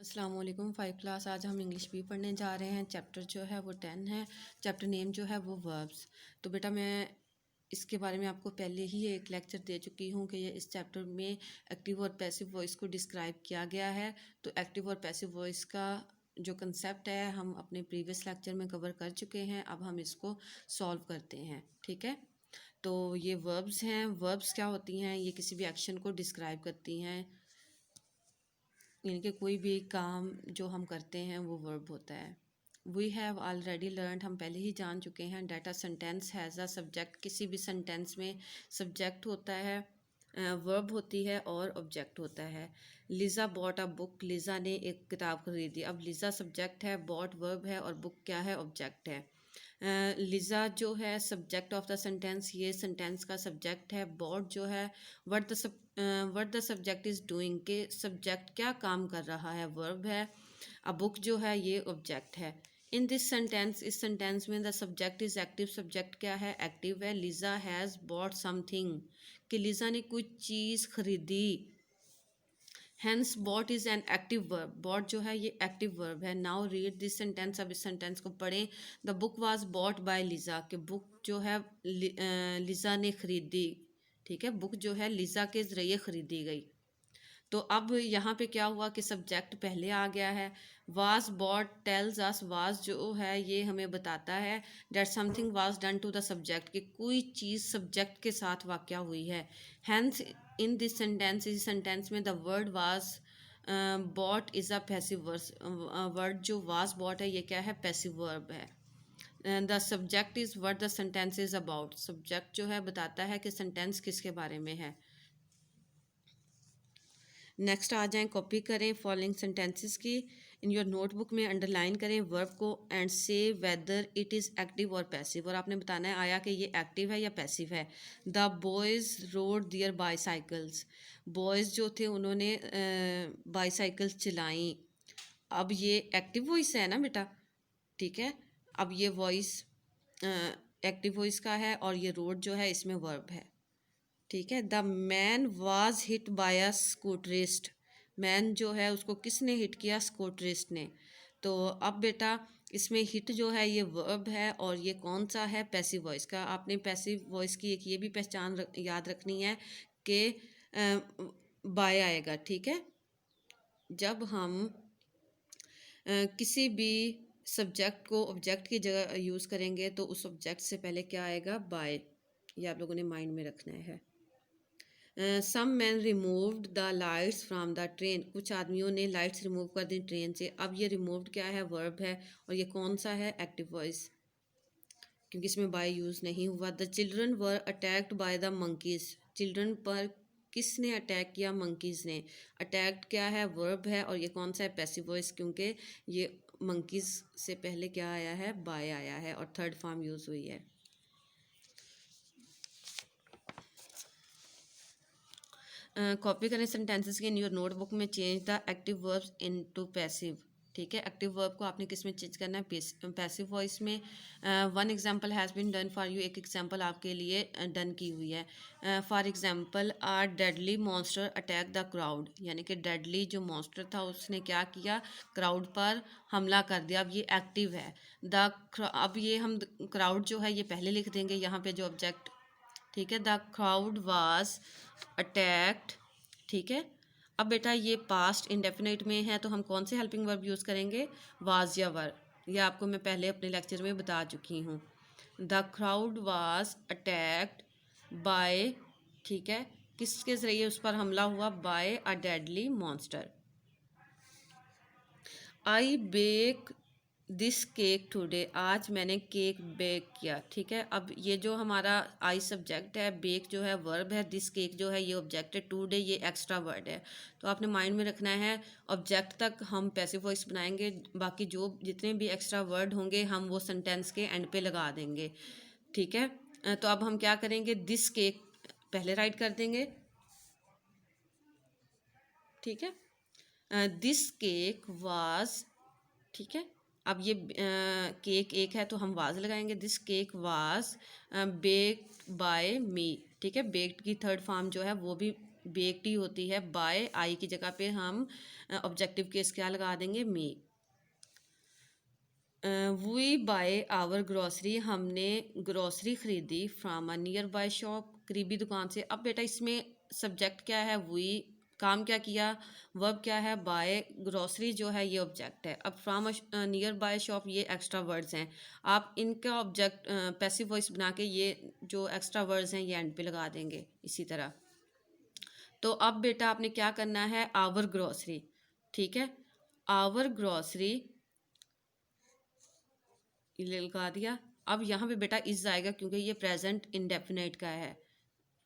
अस्सलाम वालेकुम। 5 क्लास आज हम इंग्लिश भी पढ़ने जा रहे हैं। चैप्टर जो है वो 10 है। चैप्टर नेम जो है वो वर्ब्स। तो बेटा मैं इसके बारे में आपको पहले ही एक लेक्चर दे चुकी हूँ कि ये इस चैप्टर में एक्टिव और पैसिव वॉइस को डिस्क्राइब किया गया है। तो एक्टिव और पैसिव वॉइस का जो कंसेप्ट है हम अपने प्रीवियस लेक्चर में कवर कर चुके हैं। अब हम इसको सॉल्व करते हैं, ठीक है। तो ये वर्ब्स हैं। वर्ब्स क्या होती हैं? ये किसी भी एक्शन को डिस्क्राइब करती हैं, यानी कि कोई भी काम जो हम करते हैं वो वर्ब होता है। वी हैव ऑलरेडी लर्न, हम पहले ही जान चुके हैं, data sentence has a subject, किसी भी सेंटेंस में सब्जेक्ट होता है, वर्ब होती है और ऑब्जेक्ट होता है। Liza bought a book, Liza ने एक किताब खरीदी। अब लिज़ा सब्जेक्ट है, बॉट वर्ब है और बुक क्या है? ऑब्जेक्ट है। लिज़ा जो है सब्जेक्ट ऑफ द सेंटेंस, ये सेंटेंस का सब्जेक्ट है। बॉट जो है what the subject is doing, के सब्जेक्ट क्या काम कर रहा है, वर्ब है। अ बुक जो है ये ऑब्जेक्ट है। इन दिस सेंटेंस, इस सेंटेंस में the subject is active, subject क्या है? एक्टिव है। लिज़ा हैज़ बॉट समथिंग, कि लिज़ा ने कुछ चीज़ खरीदी। Hence bought is an active verb, bought जो है ये एक्टिव वर्ब है। नाउ रीड दिस सेंटेंस, अब इस सेंटेंस को पढ़ें। The book was bought by Liza, कि बुक जो है लिज़ा ने खरीदी, ठीक है। बुक जो है लिज़ा के ज़रिए ख़रीदी गई। तो अब यहाँ पे क्या हुआ कि सब्जेक्ट पहले आ गया है। Was bought tells us, was जो है ये हमें बताता है that something was done to the subject, कि कोई चीज़ सब्जेक्ट के साथ वाक़या हुई है। हैंस इन दिस सेंटेंस, इस सेंटेंस में the word was bought is a passive word, जो वाज बॉट है ये क्या है? पैसिव वर्ब है। The subject is what the sentence is about, subject जो है बताता है कि सेंटेंस किसके बारे में है। नेक्स्ट आ जाएं, कॉपी करें फॉलोइंग सेंटेंसेस की। इन योर नोटबुक में अंडरलाइन करें वर्ब को एंड से वेदर इट इज़ एक्टिव और पैसिव, और आपने बताना है आया कि ये एक्टिव है या पैसिव है। The boys rode their bicycles, boys जो थे उन्होंने बाईसाइकिल्स चलाई। अब ये एक्टिव वॉइस है ना बेटा, ठीक है। अब ये वॉइस एक्टिव वॉइस का है और ये रोड जो है इसमें वर्ब है, ठीक है। The man was hit by a scooterist, man जो है उसको किसने हिट किया? स्कूटरिस्ट ने। तो अब बेटा इसमें हिट जो है ये वर्ब है और ये कौन सा है? पैसिव वॉइस का। आपने पैसिव वॉइस की एक ये भी पहचान याद रखनी है कि बाय आएगा, ठीक है। जब हम किसी भी सब्जेक्ट को ऑब्जेक्ट की जगह यूज़ करेंगे तो उस ऑब्जेक्ट से पहले क्या आएगा? बाय। ये आप लोगों ने माइंड में रखना है। Some man removed the lights from the train, कुछ आदमियों ने लाइट्स रिमूव कर दी ट्रेन से। अब ये रिमूव्ड क्या है? वर्ब है और ये कौन सा है? एक्टिव वॉइस, क्योंकि इसमें बाय यूज़ नहीं हुआ। The children were attacked by the monkeys, children पर किसने अटैक किया? मंकीज़ ने। अटैक्ड क्या है? वर्ब है और ये कौन सा है? पैसिव वॉइस, क्योंकि ये मंकीज़ से पहले क्या आया है? बाय आया है और थर्ड फॉर्म यूज़ हुई है। कॉपी करें सेंटेंसेस की इन योर नोटबुक में। Change the active verbs into passive, ठीक है। एक्टिव वर्ब को आपने किस में चेंज करना है? पैसिव वॉइस में। One example has been done for you, एक एग्जांपल आपके लिए डन की हुई है। For example a deadly monster attack the crowd, यानी कि डेडली जो मॉन्स्टर था उसने क्या किया? क्राउड पर हमला कर दिया। अब ये एक्टिव है। अब ये हम क्राउड जो है ये पहले लिख देंगे यहाँ पे जो ऑब्जेक्ट, ठीक है। द क्राउड वाज अटैक्ड, ठीक है। अब बेटा ये पास्ट इंडेफिनिट में है तो हम कौन से हेल्पिंग वर्ब यूज़ करेंगे? वाज या वर। ये आपको मैं पहले अपने लेक्चर में बता चुकी हूँ। The crowd was attacked by, ठीक है, किसके ज़रिए उस पर हमला हुआ? By a deadly monster. I bake this cake today, आज मैंने केक बेक किया, ठीक है। अब ये जो हमारा आई सब्जेक्ट है, बेक जो है वर्ब है, दिस केक जो है ये ऑब्जेक्ट है, टुडे ये एक्स्ट्रा वर्ड है। तो आपने माइंड में रखना है ऑब्जेक्ट तक हम पैसिव वॉइस बनाएंगे, बाकी जो जितने भी एक्स्ट्रा वर्ड होंगे हम वो सेंटेंस के एंड पे लगा देंगे, ठीक है। तो अब हम क्या करेंगे? दिस केक पहले राइट कर देंगे, ठीक है। दिस केक वाज, ठीक है। अब ये केक एक है तो हम वाज लगाएंगे। This cake was baked by me, ठीक है। बेक्ड की थर्ड फॉर्म जो है वो भी बेक्ड ही होती है। बाय आई की जगह पे हम ऑब्जेक्टिव केस क्या लगा देंगे, मी। वी बाय आवर ग्रॉसरी, हमने ग्रॉसरी खरीदी from a nearby shop, करीबी दुकान से। अब बेटा इसमें सब्जेक्ट क्या है, वी, काम क्या किया, वर्ब क्या है, बाय, ग्रॉसरी जो है ये ऑब्जेक्ट है। अब फ्राम नियर बाय शॉप ये एक्स्ट्रा वर्ड्स हैं, आप इनका ऑब्जेक्ट पैसिव वॉइस बना के ये जो एक्स्ट्रा वर्ड्स हैं ये एंड पे लगा देंगे इसी तरह। तो अब बेटा आपने क्या करना है, आवर ग्रॉसरी, ठीक है, आवर ग्रॉसरी ये लगा दिया। अब यहाँ पे बेटा इज आएगा क्योंकि ये प्रेजेंट इंडेफिनाइट का है,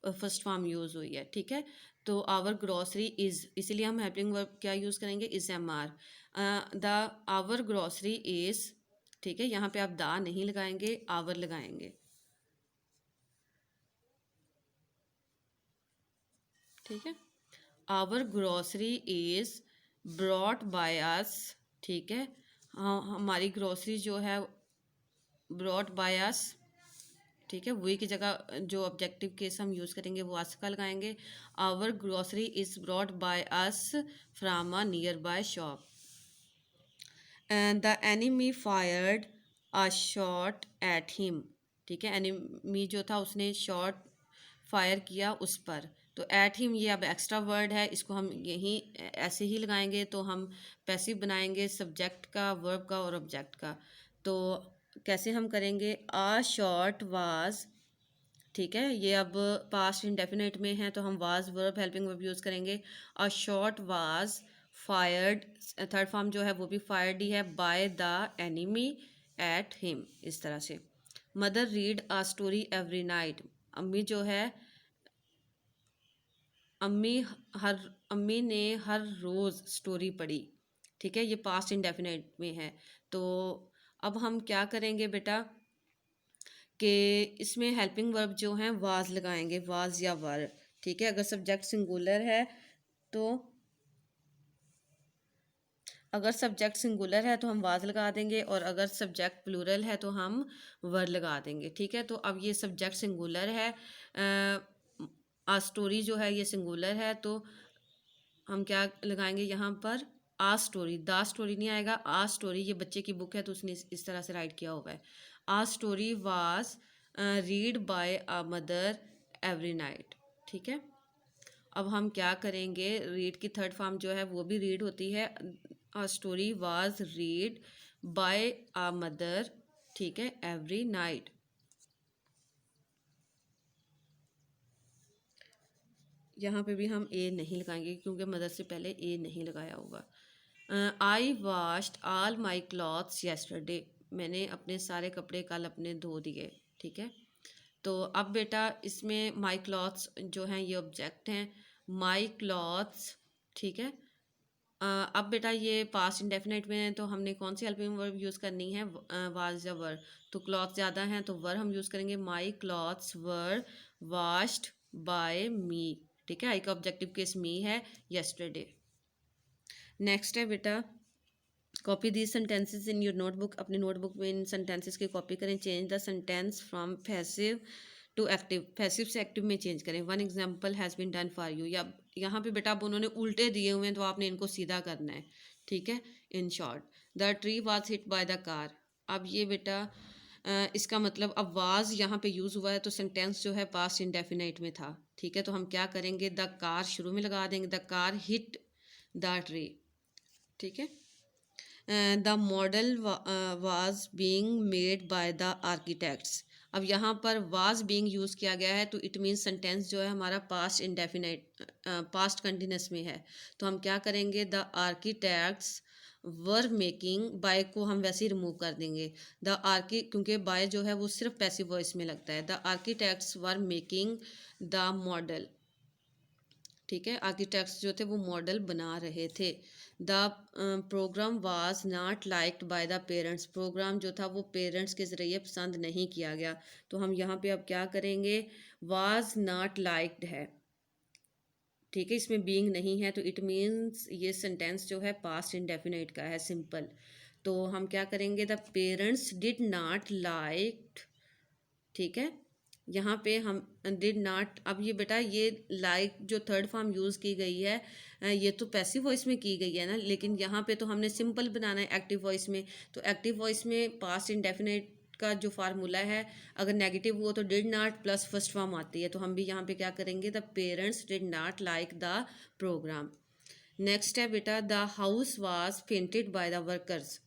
फर्स्ट फॉर्म यूज़ हुई है, ठीक है। तो आवर ग्रॉसरी इज़, इसीलिए हम हेल्पिंग वर्ब क्या यूज़ करेंगे, is am are. The our grocery is, ठीक है, यहाँ पे आप दा नहीं लगाएंगे, आवर लगाएंगे, ठीक है। Our grocery is brought by us, ठीक है, हाँ हमारी ग्रॉसरी जो है ब्रॉट बाय अस, ठीक है। वही की जगह जो ऑब्जेक्टिव केस हम यूज़ करेंगे वो अस का लगाएंगे। Our grocery is brought by us from a nearby shop. And the enemy fired a shot at him, ठीक है, एनिमी जो था उसने शॉट फायर किया उस पर। तो एट हिम ये अब एक्स्ट्रा वर्ड है, इसको हम यहीं ऐसे ही लगाएंगे तो हम पैसिव बनाएंगे सब्जेक्ट का, वर्ब का और ऑब्जेक्ट का। तो कैसे हम करेंगे, आ शॉट वाज, ठीक है, ये अब पास्ट इंडेफिनेट में है तो हम was verb helping verb use करेंगे। A shot was fired, third form जो है वो भी फायर्ड ही है, by the enemy at him, इस तरह से। Mother read a story every night, अम्मी जो है, अम्मी हर, अम्मी ने हर रोज़ स्टोरी पढ़ी, ठीक है, ये पास्ट इंडेफिनेट में है। तो अब हम क्या करेंगे बेटा कि इसमें हेल्पिंग वर्ब जो हैं वाज लगाएंगे, वाज या वर, ठीक है। अगर सब्जेक्ट सिंगुलर है तो, अगर सब्जेक्ट सिंगुलर है तो हम वाज लगा देंगे, और अगर सब्जेक्ट प्लूरल है तो हम वर लगा देंगे, ठीक है। तो अब ये सब्जेक्ट सिंगुलर है, आ स्टोरी जो है ये सिंगुलर है, तो हम क्या लगाएंगे यहाँ पर, आ स्टोरी, द स्टोरी नहीं आएगा, आ स्टोरी, ये बच्चे की बुक है तो उसने इस तरह से राइट किया हुआ है। A story was read by a mother every night, ठीक है। अब हम क्या करेंगे, रीड की थर्ड फॉर्म जो है वो भी रीड होती है, a story was read by a mother, ठीक है, एवरी नाइट। यहाँ पे भी हम ए नहीं लगाएंगे क्योंकि मदर से पहले ए नहीं लगाया होगा। I washed all my clothes yesterday, मैंने अपने सारे कपड़े कल अपने धो दिए, ठीक है। तो अब बेटा इसमें माई क्लॉथ्स जो हैं ये ऑब्जेक्ट हैं, माई क्लॉथ्स, ठीक है। अब बेटा ये पास्ट इंडेफिनेट में है तो हमने कौन सी हेल्पिंग वर्ब यूज़ करनी है, वाज या वर। तो क्लॉथ ज़्यादा हैं तो वर हम यूज़ करेंगे, my clothes were washed by me, ठीक है, आई का ऑब्जेक्टिव केस मी है, येस्टरडे। नेक्स्ट है बेटा, copy the sentences in your notebook, अपनी नोटबुक में इन सेंटेंसेस की कॉपी करें। Change the sentence from passive to active, passive से एक्टिव में चेंज करें। One example has been done for you, या यहाँ पे बेटा अब उन्होंने उल्टे दिए हुए हैं तो आपने इनको सीधा करना है, ठीक है। In short, the tree was hit by the car, अब ये बेटा इसका मतलब अब वाज यहाँ पे यूज़ हुआ है तो सेंटेंस जो है पास्ट इंडेफिनाइट में था, ठीक है। तो हम क्या करेंगे, द कार शुरू में लगा देंगे, the car hit the tree, ठीक है। The model was being made by the architects, अब यहाँ पर वाज बीइंग यूज़ किया गया है तो इट मीन्स सेंटेंस जो है हमारा पास्ट इंडेफिनाइट, पास्ट कंटिन्यूस में है। तो हम क्या करेंगे, the architects were making, by को हम वैसे ही रिमूव कर देंगे, द आर्की, क्योंकि बाय जो है वो सिर्फ पैसिव वॉइस में लगता है। The architects were making the model, ठीक है, आर्किटेक्ट्स जो थे वो मॉडल बना रहे थे। The program was not liked by the parents, program जो था वो पेरेंट्स के ज़रिए पसंद नहीं किया गया। तो हम यहाँ पे अब क्या करेंगे, वाज नॉट लाइक्ड है, ठीक है, इसमें बीइंग नहीं है तो इट मीन्स ये सेंटेंस जो है पास्ट इंडेफिनाइट का है, सिंपल। तो हम क्या करेंगे, the parents did not like, ठीक है, यहाँ पे हम डिड नॉट, अब ये बेटा ये लाइक जो थर्ड फॉर्म यूज़ की गई है ये तो पैसिव वॉइस में की गई है ना, लेकिन यहाँ पे तो हमने सिंपल बनाना है एक्टिव वॉइस में। तो एक्टिव वॉइस में पास्ट इंडेफिनिट का जो फार्मूला है, अगर नेगेटिव हुआ तो did not plus first form आती है। तो हम भी यहाँ पे क्या करेंगे, the parents did not like the program. Next है बेटा, the house was painted by the workers.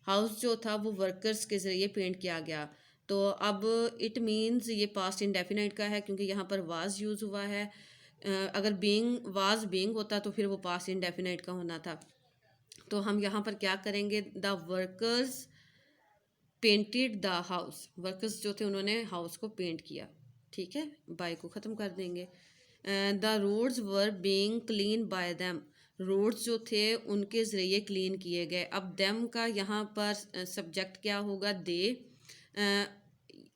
House जो था वो वर्कर्स के ज़रिए पेंट किया गया। तो अब इट मीन्स ये पास्ट इंडेफिनाइट का है क्योंकि यहाँ पर वाज यूज़ हुआ है। अगर बीइंग वाज बीइंग होता तो फिर वो पास्ट इंडेफिनाइट का होना था। तो हम यहाँ पर क्या करेंगे, the workers painted the house. Workers जो थे उन्होंने हाउस को पेंट किया। ठीक है, बाय को ख़त्म कर देंगे। The roads were being clean by them. Roads जो थे उनके ज़रिए क्लीन किए गए। अब दैम का यहाँ पर सब्जेक्ट क्या होगा, दे।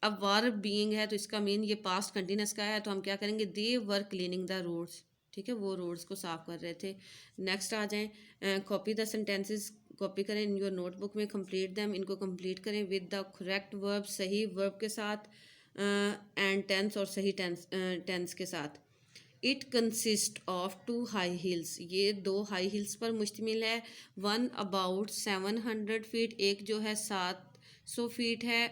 अब वर बीइंग है तो इसका मीन ये पास्ट कंटिन्यूस का है, तो हम क्या करेंगे, दे वर क्लीनिंग द रोड्स। ठीक है, वो रोड्स को साफ कर रहे थे। नेक्स्ट आ जाएं, कॉपी द सेंटेंसेस, कॉपी करें इन योर नोटबुक में, कंप्लीट दैम, इनको कंप्लीट करें विद द करेक्ट वर्ब, सही वर्ब के साथ, एंड टेंस, और सही टेंस के साथ। It consist of 2 high heels, ये 2 हाई हिल्स पर मुश्तमिल है। वन अबाउट 700 फीट, एक जो है 700 फीट है,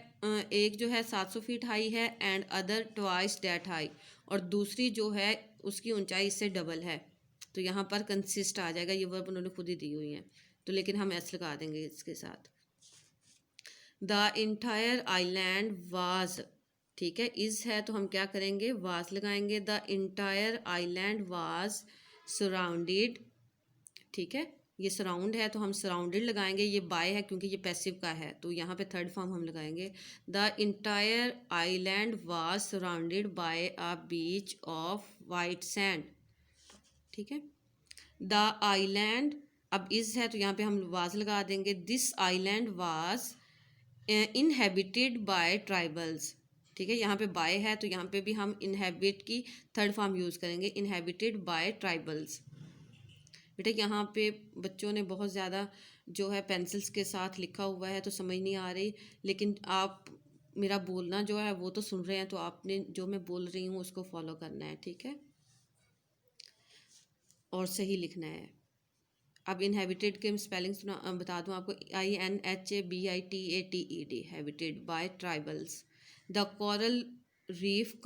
एक जो है 700 फीट हाई है, and other twice that high, और दूसरी जो है उसकी ऊंचाई इससे डबल है। तो यहाँ पर कंसिस्ट आ जाएगा, ये वर्ब उन्होंने खुद ही दी हुई है, तो लेकिन हम एस लगा देंगे इसके साथ। द इंटायर आइलैंड वाज, ठीक है, इज़ है तो हम क्या करेंगे, वाज लगाएंगे। The entire island was surrounded, ठीक है, ये सराउंड है तो हम सराउंडेड लगाएंगे। ये बाय है क्योंकि ये पैसिव का है, तो यहाँ पे थर्ड फॉर्म हम लगाएंगे। The entire island was surrounded by a beach of white sand. ठीक है, द आइलैंड, अब इज़ है तो यहाँ पे हम वाज लगा देंगे। This island was inhabited bye tribals. ठीक है, यहाँ पे बाय है तो यहाँ पे भी हम इनहेबिट की थर्ड फॉर्म यूज़ करेंगे, इनहेबिटेड बाय ट्राइबल्स। बेटा यहाँ पे बच्चों ने बहुत ज़्यादा जो है पेंसिल्स के साथ लिखा हुआ है तो समझ नहीं आ रही, लेकिन आप मेरा बोलना जो है वो तो सुन रहे हैं, तो आपने जो मैं बोल रही हूँ उसको फॉलो करना है। ठीक है, और सही लिखना है। अब इनहेबिटेड के स्पेलिंग्स बता दूं आपको, INHABITATED, habited by tribals. The coral reef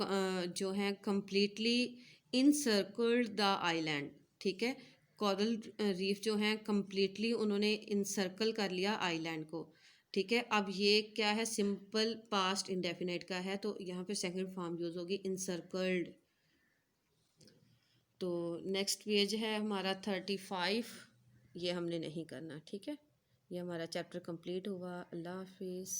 जो है कम्प्लीटली इनसर्कल्ड द आइलैंड। ठीक है, कोरल रीफ जो हैं कम्प्लीटली उन्होंने इनसर्कल कर लिया आइलैंड को। ठीक है, अब ये क्या है, सिंपल पास्ट इंडेफिनेट का है, तो यहाँ पे सेकंड फॉर्म यूज़ होगी इनसर्कल्ड। तो नेक्स्ट पेज है हमारा 35, ये हमने नहीं करना। ठीक है, ये हमारा चैप्टर कंप्लीट हुआ। अल्लाह हाफिज़।